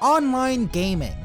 Online gaming.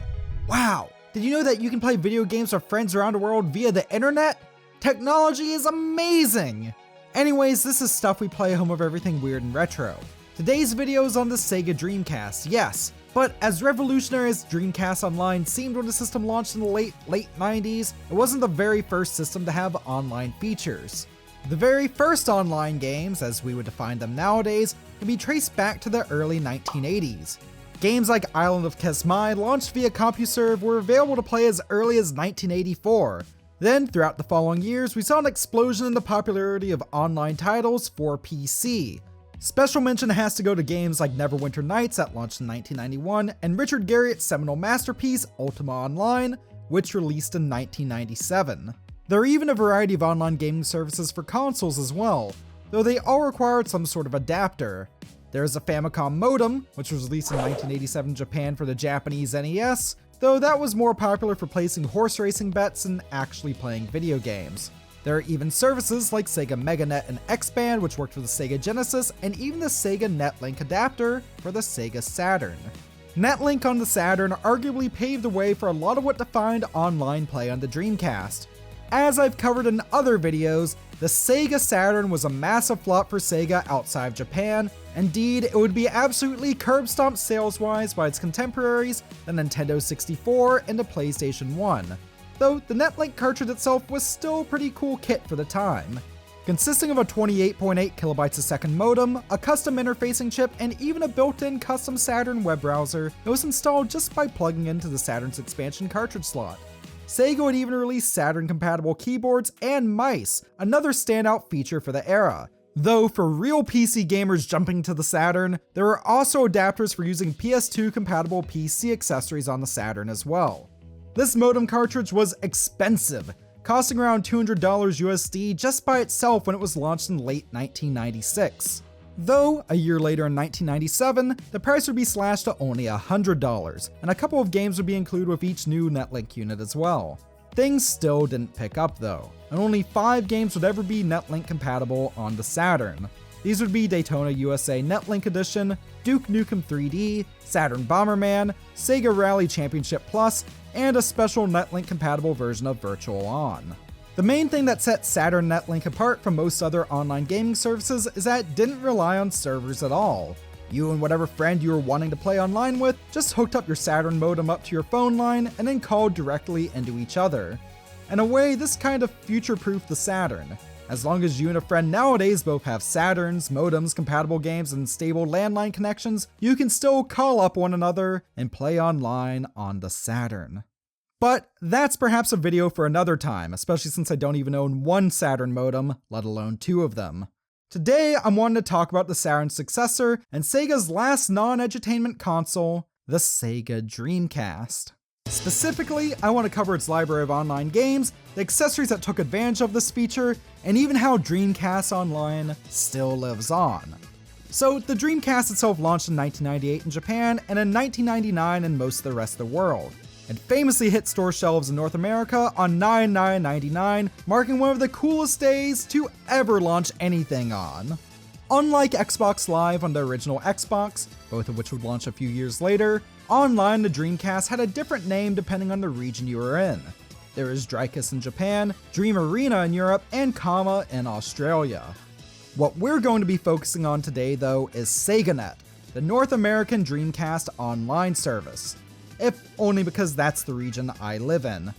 Wow, did you know that you can play video games with friends around the world via the internet? Technology is amazing! Anyways, this is stuff we play home of everything weird and retro. Today's video is on the Sega Dreamcast, yes, but as revolutionary as Dreamcast Online seemed when the system launched in the late 90s, it wasn't the very first system to have online features. The very first online games, as we would define them nowadays, can be traced back to the early 1980s. Games like Island of Kismai, launched via CompuServe, were available to play as early as 1984. Then, throughout the following years, we saw an explosion in the popularity of online titles for PC. Special mention has to go to games like Neverwinter Nights that launched in 1991, and Richard Garriott's seminal masterpiece, Ultima Online, which released in 1997. There are even a variety of online gaming services for consoles as well, though they all required some sort of adapter. There is a Famicom modem, which was released in 1987 in Japan for the Japanese NES, though that was more popular for placing horse racing bets than actually playing video games. There are even services like Sega MegaNet and X-Band, which worked for the Sega Genesis, and even the Sega Netlink adapter for the Sega Saturn. Netlink on the Saturn arguably paved the way for a lot of what defined online play on the Dreamcast. As I've covered in other videos, the Sega Saturn was a massive flop for Sega outside of Japan. Indeed, it would be absolutely curb-stomped sales-wise by its contemporaries, the Nintendo 64 and the PlayStation 1. Though the Netlink cartridge itself was still a pretty cool kit for the time. Consisting of a 28.8 kilobytes a second modem, a custom interfacing chip, and even a built-in custom Saturn web browser that was installed just by plugging into the Saturn's expansion cartridge slot. Sega would even release Saturn-compatible keyboards and mice, another standout feature for the era. Though for real PC gamers jumping to the Saturn, there were also adapters for using PS2-compatible PC accessories on the Saturn as well. This modem cartridge was expensive, costing around $200 USD just by itself when it was launched in late 1996. Though, a year later in 1997, the price would be slashed to only $100, and a couple of games would be included with each new Netlink unit as well. Things still didn't pick up though, and only 5 games would ever be Netlink compatible on the Saturn. These would be Daytona USA Netlink Edition, Duke Nukem 3D, Saturn Bomberman, Sega Rally Championship Plus, and a special Netlink compatible version of Virtual On. The main thing that sets Saturn Netlink apart from most other online gaming services is that it didn't rely on servers at all. You and whatever friend you were wanting to play online with just hooked up your Saturn modem up to your phone line and then called directly into each other. In a way, this kind of future-proofed the Saturn. As long as you and a friend nowadays both have Saturns, modems, compatible games, and stable landline connections, you can still call up one another and play online on the Saturn. But that's perhaps a video for another time, especially since I don't even own one Saturn modem, let alone 2 of them. Today, I'm wanting to talk about the Saturn's successor and Sega's last non-edutainment console, the Sega Dreamcast. Specifically, I want to cover its library of online games, the accessories that took advantage of this feature, and even how Dreamcast Online still lives on. So, the Dreamcast itself launched in 1998 in Japan and in 1999 in most of the rest of the world. It famously hit store shelves in North America on 9/9/99, marking one of the coolest days to ever launch anything on. Unlike Xbox Live on the original Xbox, both of which would launch a few years later, Online the Dreamcast had a different name depending on the region you were in. There is Dreamcast in Japan, Dream Arena in Europe, and Kama in Australia. What we're going to be focusing on today though is SegaNet, the North American Dreamcast online service. If only because that's the region I live in.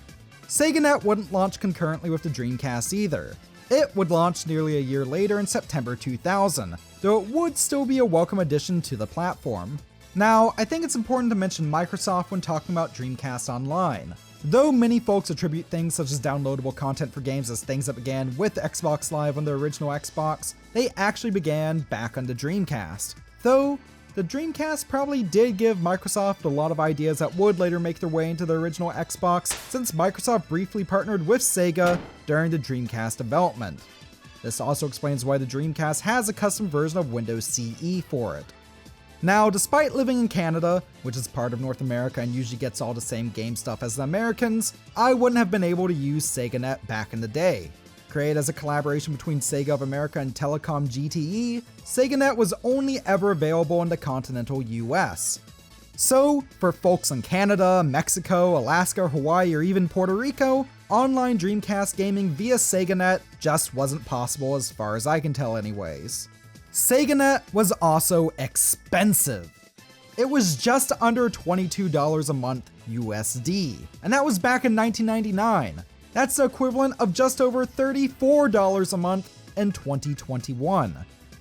SegaNet wouldn't launch concurrently with the Dreamcast either. It would launch nearly a year later in September 2000, though it would still be a welcome addition to the platform. Now, I think it's important to mention Microsoft when talking about Dreamcast Online. Though many folks attribute things such as downloadable content for games as things that began with Xbox Live on the original Xbox, they actually began back on the Dreamcast. Though, the Dreamcast probably did give Microsoft a lot of ideas that would later make their way into the original Xbox, since Microsoft briefly partnered with Sega during the Dreamcast development. This also explains why the Dreamcast has a custom version of Windows CE for it. Now, despite living in Canada, which is part of North America and usually gets all the same game stuff as the Americans, I wouldn't have been able to use SegaNet back in the day. Created as a collaboration between Sega of America and Telecom GTE, SegaNet was only ever available in the continental US. So, for folks in Canada, Mexico, Alaska, Hawaii, or even Puerto Rico, online Dreamcast gaming via SegaNet just wasn't possible as far as I can tell anyways. SegaNet was also expensive. It was just under $22 a month USD, and that was back in 1999. That's the equivalent of just over $34 a month in 2021.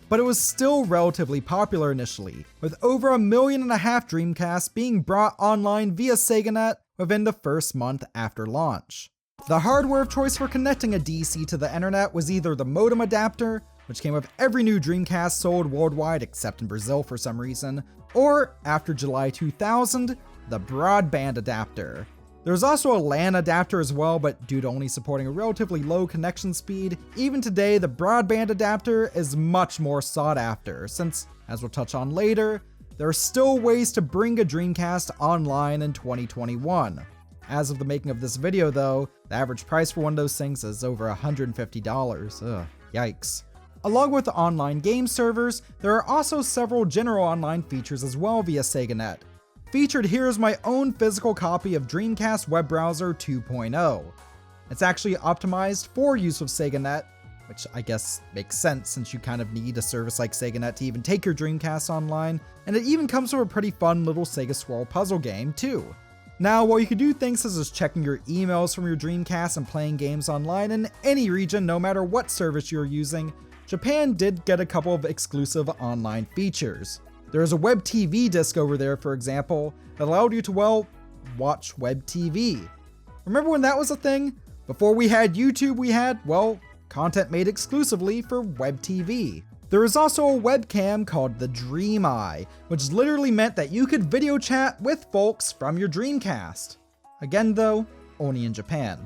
But it was still relatively popular initially, with over 1.5 million Dreamcasts being brought online via SegaNet within the first month after launch. The hardware of choice for connecting a DC to the internet was either the modem adapter, which came with every new Dreamcast sold worldwide except in Brazil for some reason, or, after July 2000, the broadband adapter. There was also a LAN adapter as well, but due to only supporting a relatively low connection speed, even today the broadband adapter is much more sought after, since, as we'll touch on later, there are still ways to bring a Dreamcast online in 2021. As of the making of this video though, the average price for one of those things is over $150. Ugh, yikes. Along with the online game servers, there are also several general online features as well via SegaNet. Featured here is my own physical copy of Dreamcast Web Browser 2.0. It's actually optimized for use with SegaNet, which I guess makes sense since you kind of need a service like SegaNet to even take your Dreamcast online, and it even comes with a pretty fun little Sega Swirl puzzle game too. Now, while you can do things such as checking your emails from your Dreamcast and playing games online in any region no matter what service you're using, Japan did get a couple of exclusive online features. There is a web TV disc over there, for example, that allowed you to, well, watch web TV. Remember when that was a thing? Before we had YouTube, we had, well, content made exclusively for web TV. There is also a webcam called the DreamPi, which literally meant that you could video chat with folks from your Dreamcast. Again though, only in Japan.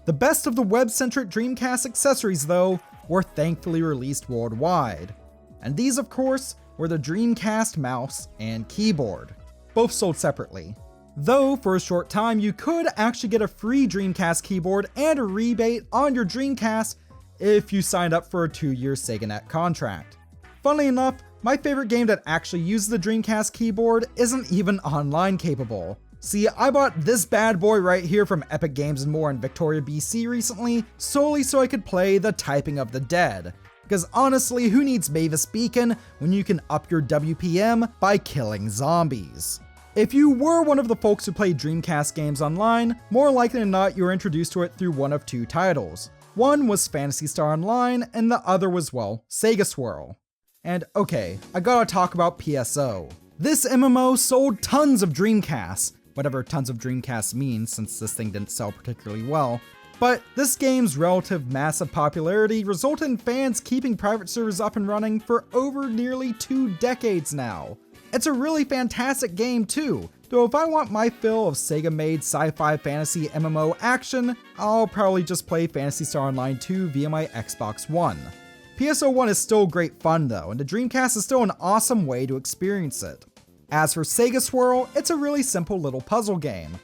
The best of the web-centric Dreamcast accessories though, were thankfully released worldwide. And these of course, were the Dreamcast mouse and keyboard, both sold separately. Though, for a short time, you could actually get a free Dreamcast keyboard and a rebate on your Dreamcast if you signed up for a 2-year SegaNet contract. Funnily enough, my favorite game that actually uses the Dreamcast keyboard isn't even online capable. See, I bought this bad boy right here from Epic Games and More in Victoria, BC recently, solely so I could play The Typing of the Dead. Because honestly, who needs Mavis Beacon when you can up your WPM by killing zombies? If you were one of the folks who played Dreamcast games online, more likely than not you were introduced to it through one of two titles. One was Phantasy Star Online, and the other was, well, Sega Swirl. And okay, I gotta talk about PSO. This MMO sold tons of Dreamcasts, whatever tons of Dreamcasts means since this thing didn't sell particularly well. But this game's relative massive popularity resulted in fans keeping private servers up and running for over nearly 2 decades now. It's a really fantastic game too, though if I want my fill of Sega-made sci-fi fantasy MMO action, I'll probably just play Phantasy Star Online 2 via my Xbox One. PSO 1 is still great fun though, and the Dreamcast is still an awesome way to experience it. As for Sega Swirl, it's a really simple little puzzle game.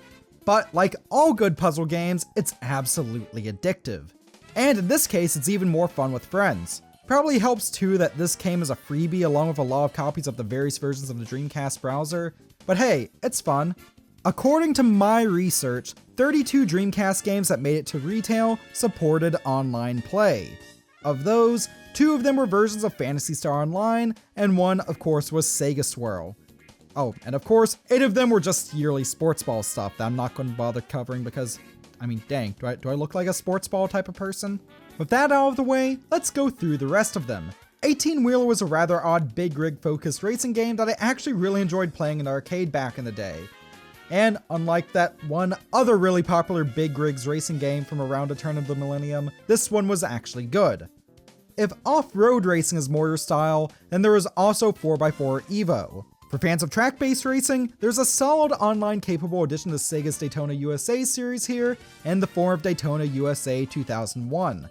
But like all good puzzle games, it's absolutely addictive. And in this case, it's even more fun with friends. Probably helps too that this came as a freebie along with a lot of copies of the various versions of the Dreamcast browser, but hey, it's fun. According to my research, 32 Dreamcast games that made it to retail supported online play. Of those, 2 of them were versions of Phantasy Star Online, and one, of course, was Sega Swirl. Oh, and of course, 8 of them were just yearly Sportsball stuff that I'm not going to bother covering because, I mean, dang, do I look like a Sportsball type of person? With that out of the way, let's go through the rest of them. 18 Wheeler was a rather odd big rig focused racing game that I actually really enjoyed playing in the arcade back in the day. And unlike that one other really popular big rigs racing game from around the turn of the millennium, this one was actually good. If off-road racing is more your style, then there was also 4x4 Evo. For fans of track-based racing, there's a solid online capable addition to Sega's Daytona USA series here, in the form of Daytona USA 2001.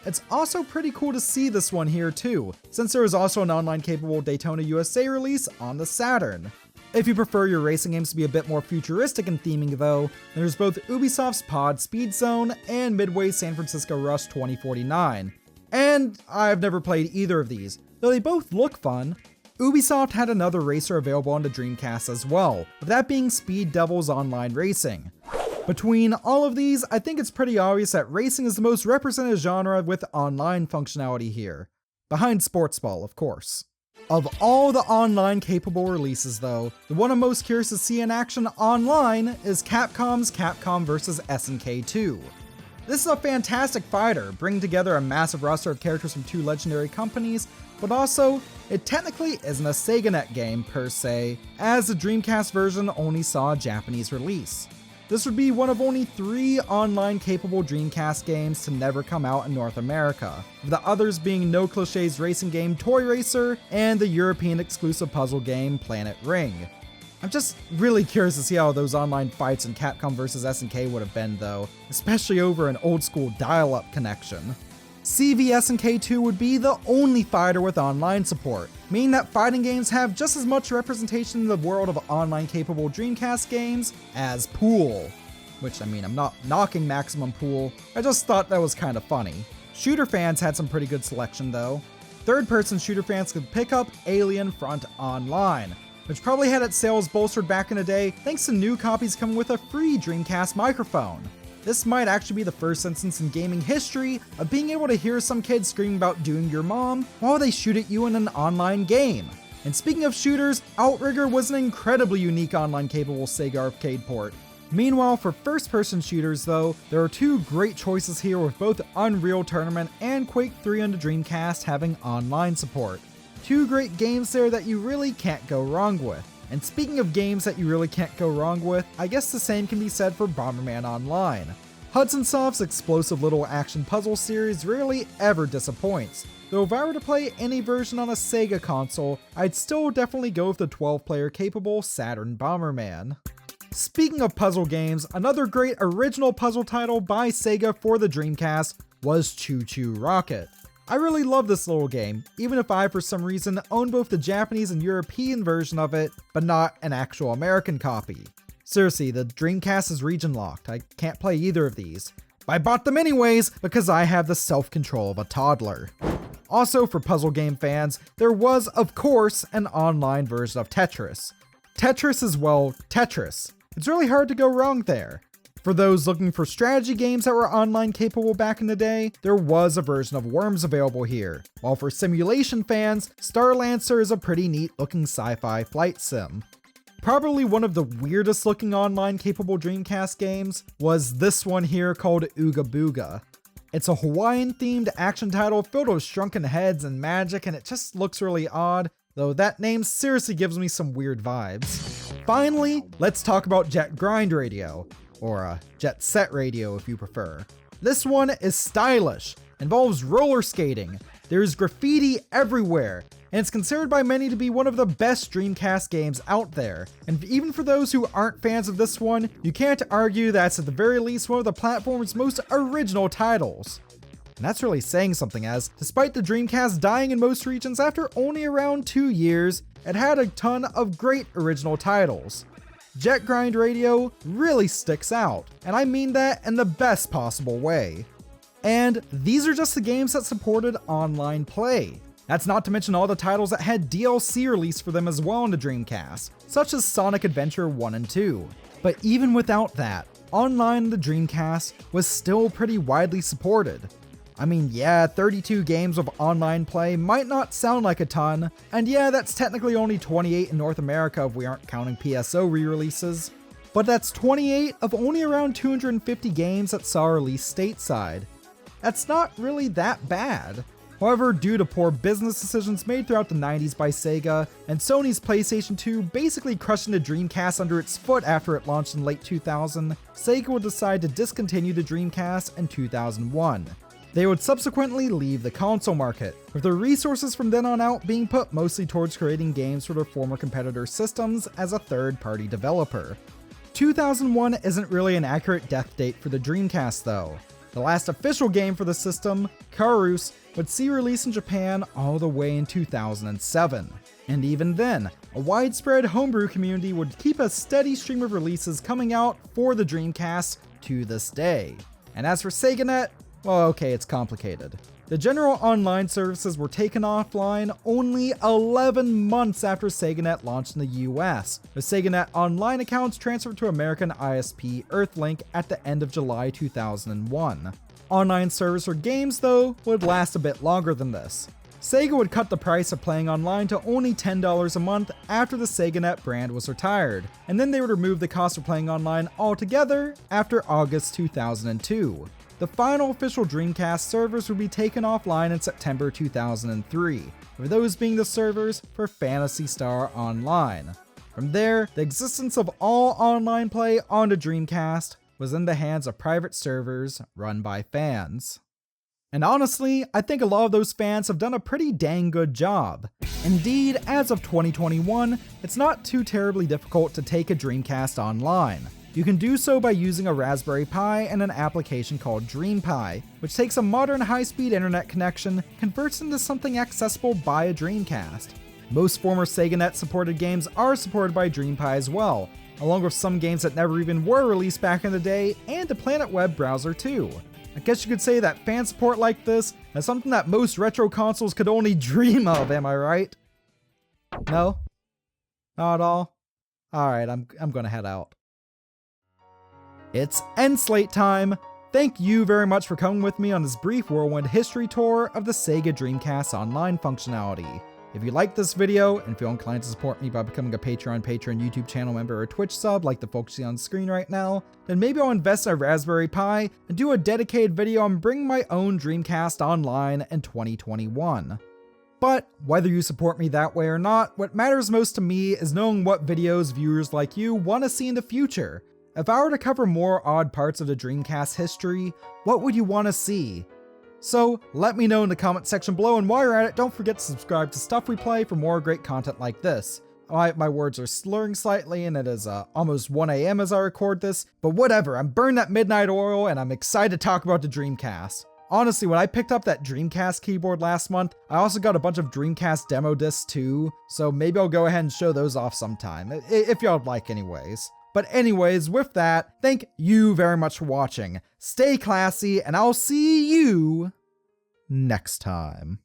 It's also pretty cool to see this one here too, since there is also an online capable Daytona USA release on the Saturn. If you prefer your racing games to be a bit more futuristic in theming though, there's both Ubisoft's Pod Speedzone and Midway's San Francisco Rush 2049. And I've never played either of these, though they both look fun. Ubisoft had another racer available on the Dreamcast as well, with that being Speed Devils Online Racing. Between all of these, I think it's pretty obvious that racing is the most represented genre with online functionality here. Behind Sportsball, of course. Of all the online capable releases though, the one I'm most curious to see in action online is Capcom's Capcom vs SNK 2. This is a fantastic fighter, bringing together a massive roster of characters from two legendary companies, but also, it technically isn't a SegaNet game per se, as the Dreamcast version only saw a Japanese release. This would be one of only 3 online-capable Dreamcast games to never come out in North America, with the others being No Clichés racing game Toy Racer and the European-exclusive puzzle game Planet Ring. I'm just really curious to see how those online fights in Capcom vs SNK would have been though, especially over an old-school dial-up connection. CVSNK 2 would be the only fighter with online support, meaning that fighting games have just as much representation in the world of online-capable Dreamcast games as Pool. Which, I mean, I'm not knocking Maximum Pool, I just thought that was kind of funny. Shooter fans had some pretty good selection though. Third-person shooter fans could pick up Alien Front Online, which probably had its sales bolstered back in the day thanks to new copies coming with a free Dreamcast microphone. This might actually be the first instance in gaming history of being able to hear some kids screaming about doing your mom while they shoot at you in an online game. And speaking of shooters, Outrigger was an incredibly unique online capable Sega arcade port. Meanwhile, for first-person shooters though, there are 2 great choices here with both Unreal Tournament and Quake 3 on the Dreamcast having online support. 2 great games there that you really can't go wrong with. And speaking of games that you really can't go wrong with, I guess the same can be said for Bomberman Online. Hudson Soft's explosive little action puzzle series rarely ever disappoints, though if I were to play any version on a Sega console, I'd still definitely go with the 12-player capable Saturn Bomberman. Speaking of puzzle games, another great original puzzle title by Sega for the Dreamcast was ChuChu Rocket. I really love this little game, even if I for some reason own both the Japanese and European version of it, but not an actual American copy. Seriously, the Dreamcast is region locked, I can't play either of these. But I bought them anyways because I have the self-control of a toddler. Also for puzzle game fans, there was of course an online version of Tetris. Tetris is, well, Tetris. It's really hard to go wrong there. For those looking for strategy games that were online capable back in the day, there was a version of Worms available here, while for simulation fans, Starlancer is a pretty neat looking sci-fi flight sim. Probably one of the weirdest looking online capable Dreamcast games was this one here called Ooga Booga. It's a Hawaiian themed action title filled with shrunken heads and magic, and it just looks really odd, though that name seriously gives me some weird vibes. Finally, let's talk about Jet Grind Radio. Or Jet Set Radio if you prefer. This one is stylish, involves roller skating, there's graffiti everywhere, and it's considered by many to be one of the best Dreamcast games out there. And even for those who aren't fans of this one, you can't argue that's at the very least one of the platform's most original titles. And that's really saying something, as despite the Dreamcast dying in most regions after only around 2 years, it had a ton of great original titles. Jet Grind Radio really sticks out, and I mean that in the best possible way. And these are just the games that supported online play. That's not to mention all the titles that had DLC released for them as well on the Dreamcast, such as Sonic Adventure 1 and 2. But even without that, online on the Dreamcast was still pretty widely supported. I mean, yeah, 32 games of online play might not sound like a ton, and yeah, that's technically only 28 in North America if we aren't counting PSO re-releases, but that's 28 of only around 250 games that saw a release stateside. That's not really that bad. However, due to poor business decisions made throughout the 90s by Sega, and Sony's PlayStation 2 basically crushing the Dreamcast under its foot after it launched in late 2000, Sega would decide to discontinue the Dreamcast in 2001. They would subsequently leave the console market, with their resources from then on out being put mostly towards creating games for their former competitor systems as a third-party developer. 2001 isn't really an accurate death date for the Dreamcast though. The last official game for the system, Karus, would see release in Japan all the way in 2007. And even then, a widespread homebrew community would keep a steady stream of releases coming out for the Dreamcast to this day. And as for SegaNet, well, okay, it's complicated. The general online services were taken offline only 11 months after SegaNet launched in the US, with SegaNet Online accounts transferred to American ISP Earthlink at the end of July 2001. Online service for games, though, would last a bit longer than this. Sega would cut the price of playing online to only $10 a month after the SegaNet brand was retired, and then they would remove the cost of playing online altogether after August 2002. The final official Dreamcast servers would be taken offline in September 2003, with those being the servers for Phantasy Star Online. From there, the existence of all online play on the Dreamcast was in the hands of private servers run by fans. And honestly, I think a lot of those fans have done a pretty dang good job. Indeed, as of 2021, it's not too terribly difficult to take a Dreamcast online. You can do so by using a Raspberry Pi and an application called DreamPi, which takes a modern high-speed internet connection, converts into something accessible by a Dreamcast. Most former SegaNet supported games are supported by DreamPi as well, along with some games that never even were released back in the day, and a Planet Web browser too. I guess you could say that fan support like this is something that most retro consoles could only dream of, am I right? No? Not at all? Alright, I'm gonna head out. It's end slate time! Thank you very much for coming with me on this brief whirlwind history tour of the Sega Dreamcast Online functionality. If you liked this video and feel inclined to support me by becoming a Patreon, YouTube channel member, or Twitch sub like the folks you see on the screen right now, then maybe I'll invest in a Raspberry Pi and do a dedicated video on bringing my own Dreamcast online in 2021. But whether you support me that way or not, what matters most to me is knowing what videos viewers like you want to see in the future. If I were to cover more odd parts of the Dreamcast history, what would you want to see? So let me know in the comment section below, and while you're at it, don't forget to subscribe to Stuff We Play for more great content like this. My words are slurring slightly, and it is almost 1 AM as I record this, but whatever, I'm burning that midnight oil and I'm excited to talk about the Dreamcast. Honestly, when I picked up that Dreamcast keyboard last month, I also got a bunch of Dreamcast demo discs too, so maybe I'll go ahead and show those off sometime, if y'all would like anyways. But anyways, with that, thank you very much for watching. Stay classy, and I'll see you next time.